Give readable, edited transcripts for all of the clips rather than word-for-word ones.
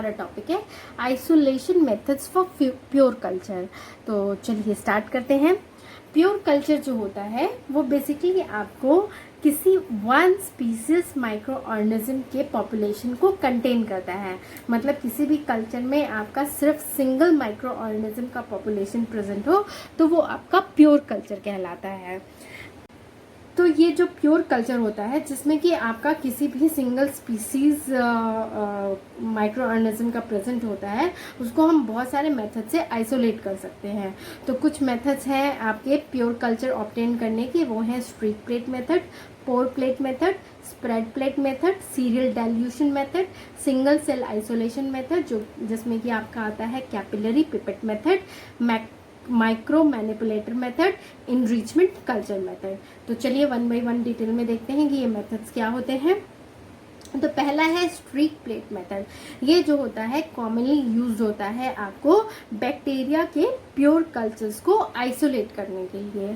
हमारा टॉपिक है isolation methods for pure culture. तो चलिए स्टार्ट करते हैं। प्योर कल्चर जो होता है वो बेसिकली आपको किसी वन स्पीसीज माइक्रो ऑर्गेनिज्म के पॉपुलेशन को कंटेन करता है। मतलब किसी भी कल्चर में आपका सिर्फ सिंगल माइक्रो ऑर्गेनिज्म का पॉपुलेशन प्रेजेंट हो तो वो आपका प्योर कल्चर कहलाता है। तो ये जो प्योर कल्चर होता है जिसमें कि आपका किसी भी सिंगल स्पीसीज माइक्रो ऑर्गेनिज्म का प्रेजेंट होता है, उसको हम बहुत सारे मेथड से आइसोलेट कर सकते हैं। तो कुछ मेथड्स हैं आपके प्योर कल्चर ऑब्टेन करने के, वो हैं streak plate method, pour plate method, spread plate method, serial dilution method, single cell isolation method जो जिसमें कि आपका आता है capillary pipette method, micro manipulator method, enrichment culture method. तो चलिए वन बाय वन डिटेल में देखते हैं कि ये मेथड्स क्या होते हैं। तो पहला है स्ट्रीक प्लेट मेथड। ये जो होता है कॉमनली यूज होता है आपको बैक्टीरिया के प्योर कल्चर्स को आइसोलेट करने के लिए।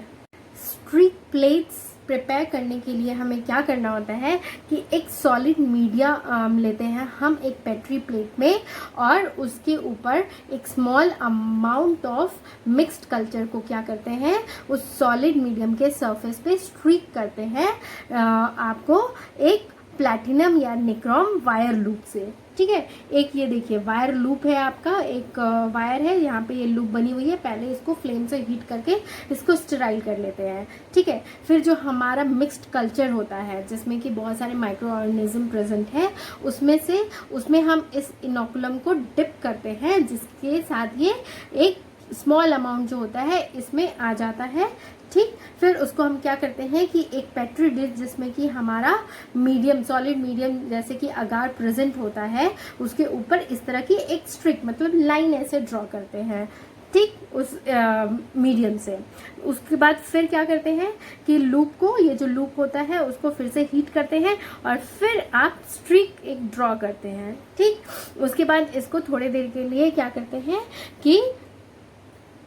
स्ट्रीक प्लेट्स प्रिपेयर करने के लिए हमें क्या करना होता है कि एक सॉलिड मीडिया लेते हैं हम एक पेट्री प्लेट में, और उसके ऊपर एक small amount of mixed culture को क्या करते हैं उस सॉलिड मीडियम के सरफेस पे स्ट्रीक करते हैं आपको एक प्लैटिनम या निक्रोम वायर लूप से। ठीक है, एक ये देखिए वायर लूप है आपका, एक वायर है यहाँ पे ये लूप बनी हुई है। पहले इसको फ्लेम से हीट करके इसको स्टेराइल कर लेते हैं। ठीक है, फिर जो हमारा मिक्स्ड कल्चर होता है जिसमें कि बहुत सारे माइक्रो ऑर्गेनिज्म प्रेजेंट है, उसमें हम इस इनोकुलम को डिप करते हैं, जिसके साथ ये एक स्मॉल अमाउंट जो होता है इसमें आ जाता है। ठीक, फिर उसको हम क्या करते हैं कि एक पेट्री डिश जिसमें कि हमारा मीडियम सॉलिड मीडियम जैसे कि अगार प्रेजेंट होता है, उसके ऊपर इस तरह की एक स्ट्रिक मतलब लाइन ऐसे ड्रॉ करते हैं। ठीक, उस मीडियम से उसके बाद फिर क्या करते हैं कि लूप को, ये जो लूप होता है उसको फिर से हीट करते हैं और फिर आप स्ट्रिक एक ड्रॉ करते हैं। ठीक, उसके बाद इसको थोड़ी देर के लिए क्या करते हैं कि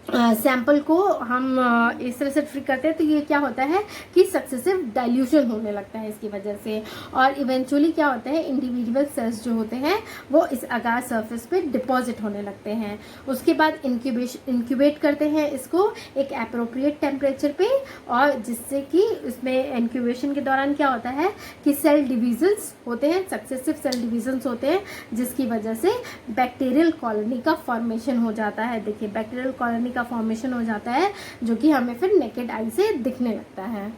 सैंपल को हम इस तरह से ट्रिक करते हैं, तो ये क्या होता है कि सक्सेसिव डाइल्यूशन होने लगता है इसकी वजह से, और इवेंचुअली क्या होता है इंडिविजुअल सेल्स जो होते हैं वो इस अगार सरफेस पे डिपॉजिट होने लगते हैं। उसके बाद इंक्यूबेट करते हैं इसको एक एप्रोप्रिएट टेम्परेचर पे, और जिससे कि इसमें इंक्यूबेशन के दौरान क्या होता है कि सेल डिविजन्स होते हैं, सक्सेसिव सेल डिविजन्स होते हैं, जिसकी वजह से बैक्टीरियल कॉलोनी का फॉर्मेशन हो जाता है। देखिए बैक्टीरियल कॉलोनी का फॉर्मेशन हो जाता है जो कि हमें फिर नेकेड आई से दिखने लगता है।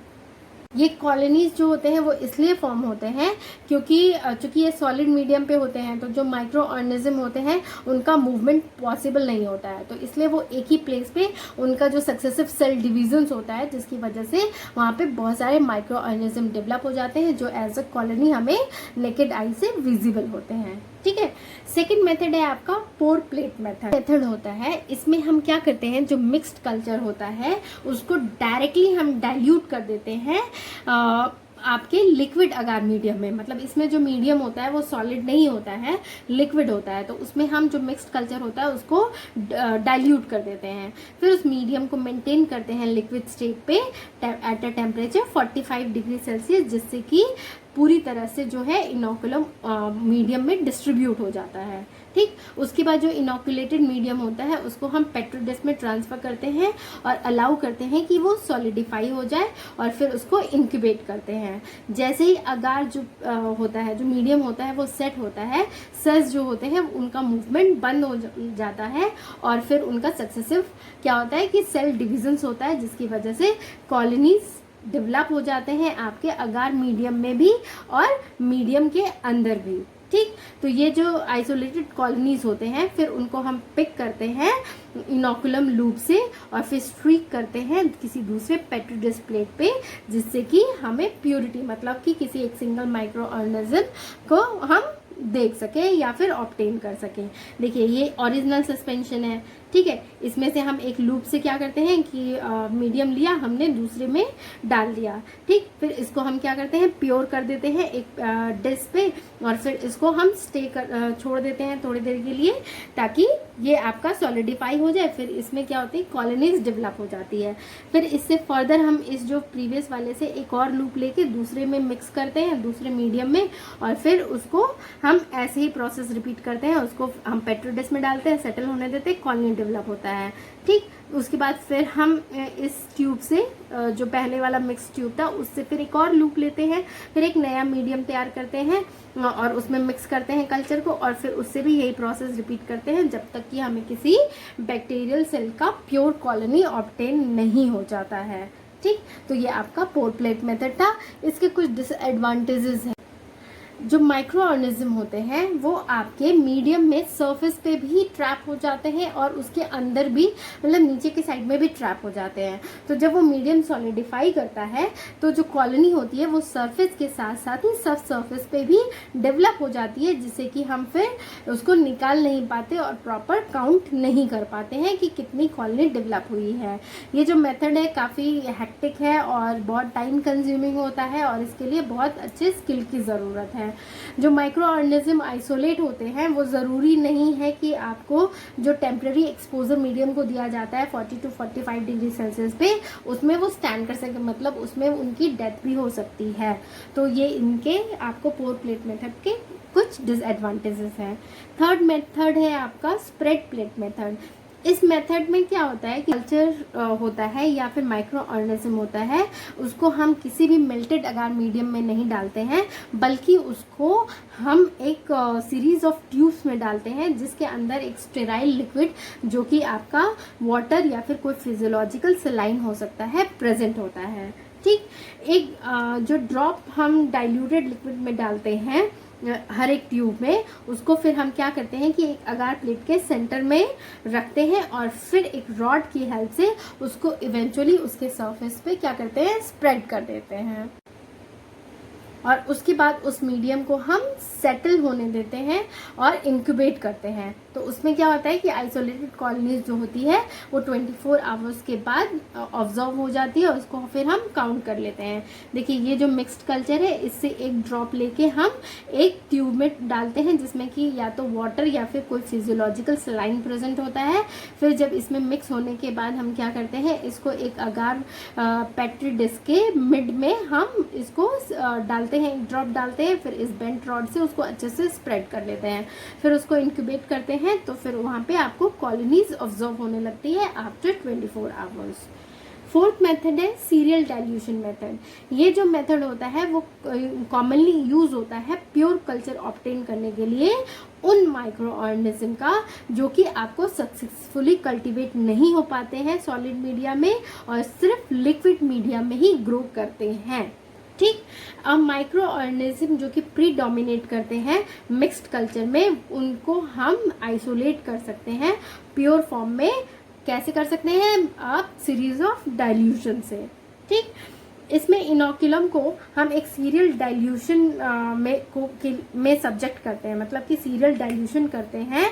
ये कॉलोनीज जो होते हैं वो इसलिए फॉर्म होते हैं क्योंकि चूंकि ये सॉलिड मीडियम पे होते हैं, तो जो माइक्रो ऑर्गेनिज्म होते हैं उनका मूवमेंट पॉसिबल नहीं होता है, तो इसलिए वो एक ही प्लेस पे उनका जो सक्सेसिव सेल डिविजन्स होता है, जिसकी वजह से वहाँ पे बहुत सारे माइक्रो ऑर्गेनिज्म डेवलप हो जाते हैं जो एज अ कॉलोनी हमें नेकेड आई से विजिबल होते हैं। ठीक है, सेकेंड मेथड है आपका पोर प्लेट मेथड होता है। इसमें हम क्या करते हैं, जो मिक्स्ड कल्चर होता है उसको डायरेक्टली हम डाइल्यूट कर देते हैं आपके लिक्विड अगार मीडियम में। मतलब इसमें जो मीडियम होता है वो सॉलिड नहीं होता है, लिक्विड होता है, तो उसमें हम जो मिक्स्ड कल्चर होता है उसको डाइल्यूट कर देते हैं। फिर उस मीडियम को मेंटेन करते हैं लिक्विड स्टेट पे at a temperature 45 degree Celsius, जिससे कि पूरी तरह से जो है इनोकुलम मीडियम में डिस्ट्रीब्यूट हो जाता है। ठीक, उसके बाद जो इनोकुलेटेड मीडियम होता है उसको हम पेट्री डिश में ट्रांसफ़र करते हैं और अलाउ करते हैं कि वो सॉलिडिफाई हो जाए, और फिर उसको इंक्यूबेट करते हैं। जैसे ही अगार जो होता है, जो मीडियम होता है वो सेट होता है, सेल्स जो होते हैं उनका मूवमेंट बंद हो जाता है, और फिर उनका सक्सेसिव क्या होता है कि सेल डिविजन्स होता है, जिसकी वजह से कॉलोनीज डेवलप हो जाते हैं आपके अगार मीडियम में भी और मीडियम के अंदर भी। ठीक, तो ये जो आइसोलेटेड कॉलोनीज होते हैं फिर उनको हम पिक करते हैं इनोकुलम लूप से, और फिर स्ट्रीक करते हैं किसी दूसरे पेट्री डिश प्लेट पे, जिससे कि हमें प्योरिटी मतलब कि किसी एक सिंगल माइक्रो ऑर्गेनिज्म को हम देख सकें या फिर ऑब्टेन कर सकें। देखिए ये ओरिजिनल सस्पेंशन है, ठीक है। इसमें से हम एक लूप से क्या करते हैं कि मीडियम लिया हमने, दूसरे में डाल दिया, ठीक। फिर इसको हम क्या करते हैं, प्योर कर देते हैं एक डिश पे, और फिर इसको हम छोड़ देते हैं थोड़ी देर के लिए, ताकि ये आपका सॉलिडिफाई हो जाए। फिर इसमें क्या होती है, कॉलोनीज डेवलप हो जाती है। फिर इससे फर्दर हम इस जो प्रीवियस वाले से एक और लूप लेके दूसरे में मिक्स करते हैं, दूसरे मीडियम में, और फिर उसको हम ऐसे ही प्रोसेस रिपीट करते हैं। उसको हम पेट्री डिश में डालते हैं, सेटल होने देते हैं, कॉलोनी डेवलप होता है, ठीक। उसके बाद फिर हम इस ट्यूब से जो पहले वाला मिक्स ट्यूब था उससे फिर एक और लूप लेते हैं, फिर एक नया मीडियम तैयार करते हैं और उसमें मिक्स करते हैं कल्चर को, और फिर उससे भी यही प्रोसेस रिपीट करते हैं जब तक कि हमें किसी बैक्टीरियल सेल का प्योर कॉलोनी ऑब्टेन नहीं हो जाता है, ठीक। तो ये आपका पोर प्लेट मेथड था। इसके कुछ डिसएडवांटेजेस हैं। जो माइक्रो ऑर्गेनिज्म होते हैं वो आपके मीडियम में सरफेस पे भी ट्रैप हो जाते हैं और उसके अंदर भी, मतलब नीचे की साइड में भी ट्रैप हो जाते हैं। तो जब वो मीडियम सॉलिडिफाई करता है तो जो कॉलोनी होती है वो सरफेस के साथ साथ ही सब सरफेस पे भी डेवलप हो जाती है, जिससे कि हम फिर उसको निकाल नहीं पाते और प्रॉपर काउंट नहीं कर पाते हैं कि कितनी कॉलोनी डेवलप हुई है। ये जो मेथड है काफ़ी हैक्टिक है और बहुत टाइम कंज्यूमिंग होता है, और इसके लिए बहुत अच्छे स्किल की ज़रूरत है। जो माइक्रो ऑर्गेनिज्म आइसोलेट होते हैं वो ज़रूरी नहीं है कि आपको जो टेम्प्रेरी एक्सपोजर मीडियम को दिया जाता है 40 to 45 डिग्री सेल्सियस पे, उसमें वो स्टैंड कर सके, मतलब उसमें उनकी डेथ भी हो सकती है। तो ये इनके आपको पोर प्लेट मेथड के कुछ डिसएडवांटेजेस हैं। थर्ड मेथड है आपका स्प्रेड प्लेट मेथड। इस मेथड में क्या होता है कि कल्चर होता है या फिर माइक्रो ऑर्गेनिज्म होता है, उसको हम किसी भी मेल्टेड अगार मीडियम में नहीं डालते हैं, बल्कि उसको हम एक सीरीज ऑफ ट्यूब्स में डालते हैं जिसके अंदर एक स्टेराइल लिक्विड, जो कि आपका वाटर या फिर कोई फिजियोलॉजिकल सलाइन हो सकता है, प्रेजेंट होता है, ठीक। एक जो ड्रॉप हम डाइल्यूटेड लिक्विड में डालते हैं हर एक ट्यूब में, उसको फिर हम क्या करते हैं कि एक अगार प्लेट के सेंटर में रखते हैं और फिर एक रॉड की हेल्प से उसको इवेंचुअली उसके सरफेस पे क्या करते हैं, स्प्रेड कर देते हैं। और उसके बाद उस मीडियम को हम सेटल होने देते हैं और इंक्यूबेट करते हैं। तो उसमें क्या होता है कि आइसोलेटेड कॉलोनीज जो होती है वो 24 आवर्स के बाद ऑब्जर्व हो जाती है, और उसको फिर हम काउंट कर लेते हैं। देखिए ये जो मिक्स्ड कल्चर है, इससे एक ड्रॉप लेके हम एक ट्यूब में डालते हैं जिसमें कि या तो वाटर या फिर कोई फिजियोलॉजिकल सलाइन प्रेजेंट होता है। फिर जब इसमें मिक्स होने के बाद हम क्या करते हैं, इसको एक अगार पेट्री डिश के मिड में हम इसको डालते हैं, एक ड्रॉप डालते हैं, फिर इस बेंट रॉड से उसको अच्छे से स्प्रेड कर लेते हैं, फिर उसको इंक्यूबेट करते हैं। तो फिर वहाँ पे आपको कॉलोनीज ऑब्जर्व होने लगती है आफ्टर 24 आवर्स। फोर्थ मेथड है सीरियल डाइल्यूशन मेथड। ये जो मेथड होता है वो कॉमनली यूज होता है प्योर कल्चर ऑब्टेन करने के लिए उन माइक्रो ऑर्गेनिज्म का जो कि आपको सक्सेसफुली कल्टीवेट नहीं हो पाते हैं सॉलिड मीडिया में और सिर्फ लिक्विड मीडिया में ही ग्रो करते हैं, ठीक। अब माइक्रो ऑर्गेनिज्म जो कि प्रीडोमिनेट करते हैं मिक्स्ड कल्चर में, उनको हम आइसोलेट कर सकते हैं प्योर फॉर्म में। कैसे कर सकते हैं आप, सीरीज ऑफ डाइल्यूशन से, ठीक। इसमें इनोकुलम को हम एक सीरियल डाइल्यूशन में सब्जेक्ट करते हैं, मतलब कि सीरियल डाइल्यूशन करते हैं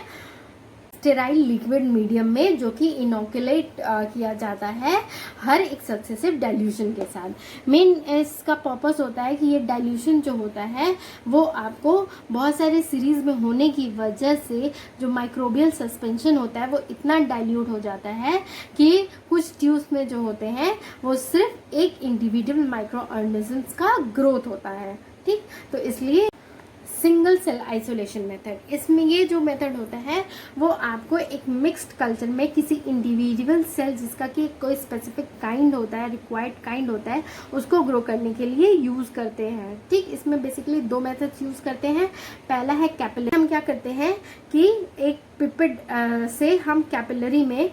स्टेराइल लिक्विड मीडियम में, जो कि इनोकुलेट किया जाता है हर एक सक्सेसिव डाइल्यूशन के साथ। मेन इसका पर्पस होता है कि ये डाइल्यूशन जो होता है वो आपको बहुत सारे सीरीज में होने की वजह से जो माइक्रोबियल सस्पेंशन होता है वो इतना डाइल्यूट हो जाता है कि कुछ ट्यूब्स में जो होते हैं वो सिर्फ एक इंडिविजुअल माइक्रो ऑर्गेनिजम्स का ग्रोथ होता है, ठीक। तो इसलिए सिंगल सेल आइसोलेशन मेथड, इसमें ये जो मेथड होता है वो आपको एक मिक्स्ड कल्चर में किसी इंडिविजुअल सेल जिसका कि कोई स्पेसिफिक काइंड होता है, रिक्वायर्ड काइंड होता है, उसको ग्रो करने के लिए यूज़ करते हैं, ठीक। इसमें बेसिकली दो मेथड्स यूज़ करते हैं। पहला है कैपिलरी। हम क्या करते हैं कि एक पिपेट से हम कैपिलरी में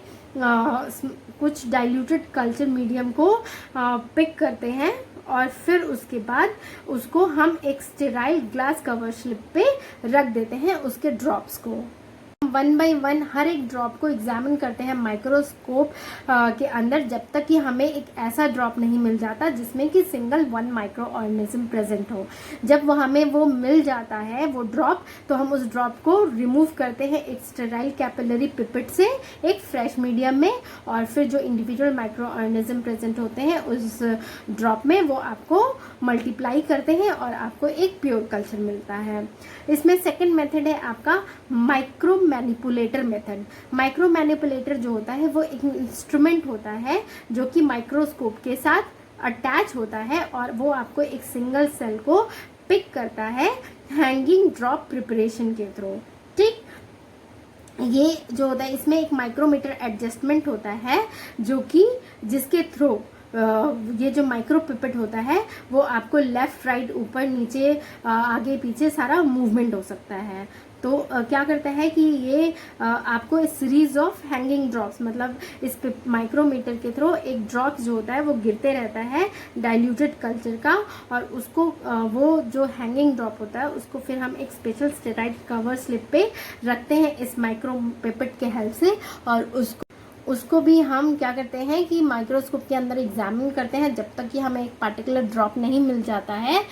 कुछ डाइल्यूटेड कल्चर मीडियम को पिक करते हैं और फिर उसके बाद उसको हम एक स्टेराइल ग्लास कवर स्लिप पे रख देते हैं उसके ड्रॉप्स को। वन बाय वन हर एक ड्रॉप को एग्जामिन करते हैं माइक्रोस्कोप के अंदर, जब तक कि हमें एक ऐसा ड्रॉप नहीं मिल जाता जिसमें कि single one micro organism present हो। जब वो हमें वो मिल जाता है वो ड्रॉप, तो हम उस ड्रॉप को रिमूव करते हैं एक स्टेराइल कैपिलरी पिपेट से एक फ्रेश मीडियम में, और फिर जो इंडिविजुअल माइक्रो ऑर्गेनिज्म प्रेजेंट होते हैं उस ड्रॉप में वो आपको मल्टीप्लाई करते हैं और आपको एक प्योर कल्चर मिलता है। इसमें सेकंड मेथड है आपका micro manipulator method. Micro manipulator जो होता है वो एक इंस्ट्रूमेंट होता है जो कि माइक्रोस्कोप के साथ अटैच होता है और वो आपको एक सिंगल सेल को पिक करता है हैंगिंग ड्रॉप प्रिपरेशन के थ्रू। ठीक, ये जो होता है इसमें एक माइक्रोमीटर एडजस्टमेंट होता है जो कि जिसके थ्रू ये जो माइक्रो पिपेट होता है वो आपको लेफ्ट राइट ऊपर नीचे आगे पीछे सारा मूवमेंट हो सकता है। तो क्या करता है कि ये आपको इस सीरीज ऑफ हैंगिंग ड्रॉप्स, मतलब इस माइक्रोमीटर के थ्रू एक ड्रॉप्स जो होता है वो गिरते रहता है डाइल्यूटेड कल्चर का, और उसको वो जो हैंगिंग ड्रॉप होता है उसको फिर हम एक स्पेशल स्टेराइड कवर स्लिप पे रखते हैं इस माइक्रो पिपेट के हेल्प से, और उसको भी हम क्या करते हैं कि माइक्रोस्कोप के अंदर एग्जामिन करते हैं जब तक कि हमें एक पार्टिकुलर ड्रॉप नहीं मिल जाता है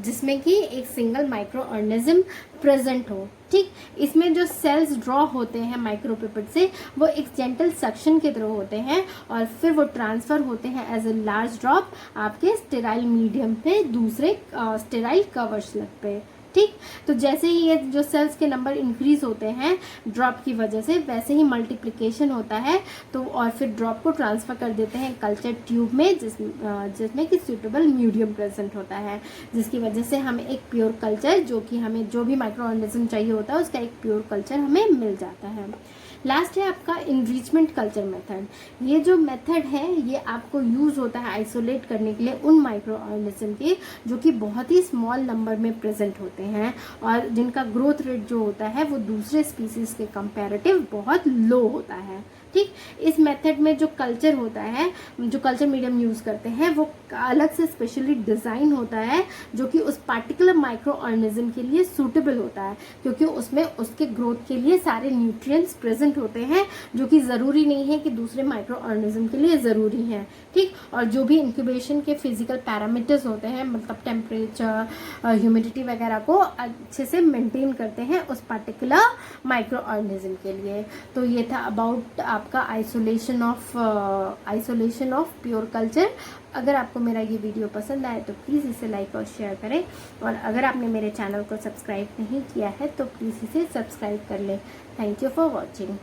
जिसमें कि एक सिंगल माइक्रो ऑर्गेनिज्म प्रेजेंट हो। ठीक, इसमें जो सेल्स ड्रॉ होते हैं माइक्रोपिपेट से वो एक जेंटल सक्शन के थ्रू होते हैं और फिर वो ट्रांसफ़र होते हैं एज ए लार्ज ड्रॉप आपके स्टेराइल मीडियम पे दूसरे स्टेराइल कवर स्लिप पे। ठीक, तो जैसे ही ये जो सेल्स के नंबर इंक्रीज होते हैं ड्रॉप की वजह से, वैसे ही मल्टीप्लिकेशन होता है, तो और फिर ड्रॉप को ट्रांसफ़र कर देते हैं कल्चर ट्यूब में जिसमें कि सूटेबल मीडियम प्रेजेंट होता है, जिसकी वजह से हमें एक प्योर कल्चर जो कि हमें जो भी माइक्रो ऑर्गेनिज्म चाहिए होता है उसका एक प्योर कल्चर हमें मिल जाता है। लास्ट है आपका इनरिचमेंट कल्चर मेथड। ये जो मेथड है ये आपको यूज़ होता है आइसोलेट करने के लिए उन माइक्रो ऑर्गेनिज्म के जो कि बहुत ही स्मॉल नंबर में प्रेजेंट होते हैं और जिनका ग्रोथ रेट जो होता है वो दूसरे स्पीसीज के कंपैरेटिव बहुत लो होता है। ठीक, इस मेथड में जो कल्चर होता है, जो कल्चर मीडियम यूज़ करते हैं वो अलग से स्पेशली डिज़ाइन होता है जो कि उस पार्टिकुलर माइक्रो ऑर्गेनिज्म के लिए सूटेबल होता है, क्योंकि उसमें उसके ग्रोथ के लिए सारे न्यूट्रिएंट्स प्रेजेंट होते हैं जो कि ज़रूरी नहीं है कि दूसरे माइक्रो ऑर्गेनिज्म के लिए ज़रूरी हैं। ठीक, और जो भी इंक्यूबेशन के फिजिकल पैरामीटर्स होते हैं, मतलब टेम्परेचर, ह्यूमिडिटी वगैरह को अच्छे से मेंटेन करते हैं उस पार्टिकुलर माइक्रो ऑर्गेनिज्म के लिए। तो ये था अबाउट आपका आइसोलेशन ऑफ प्योर कल्चर। अगर आपको मेरा ये वीडियो पसंद आए तो प्लीज़ इसे लाइक और शेयर करें, और अगर आपने मेरे चैनल को सब्सक्राइब नहीं किया है तो प्लीज़ इसे सब्सक्राइब कर लें। Thank you for watching.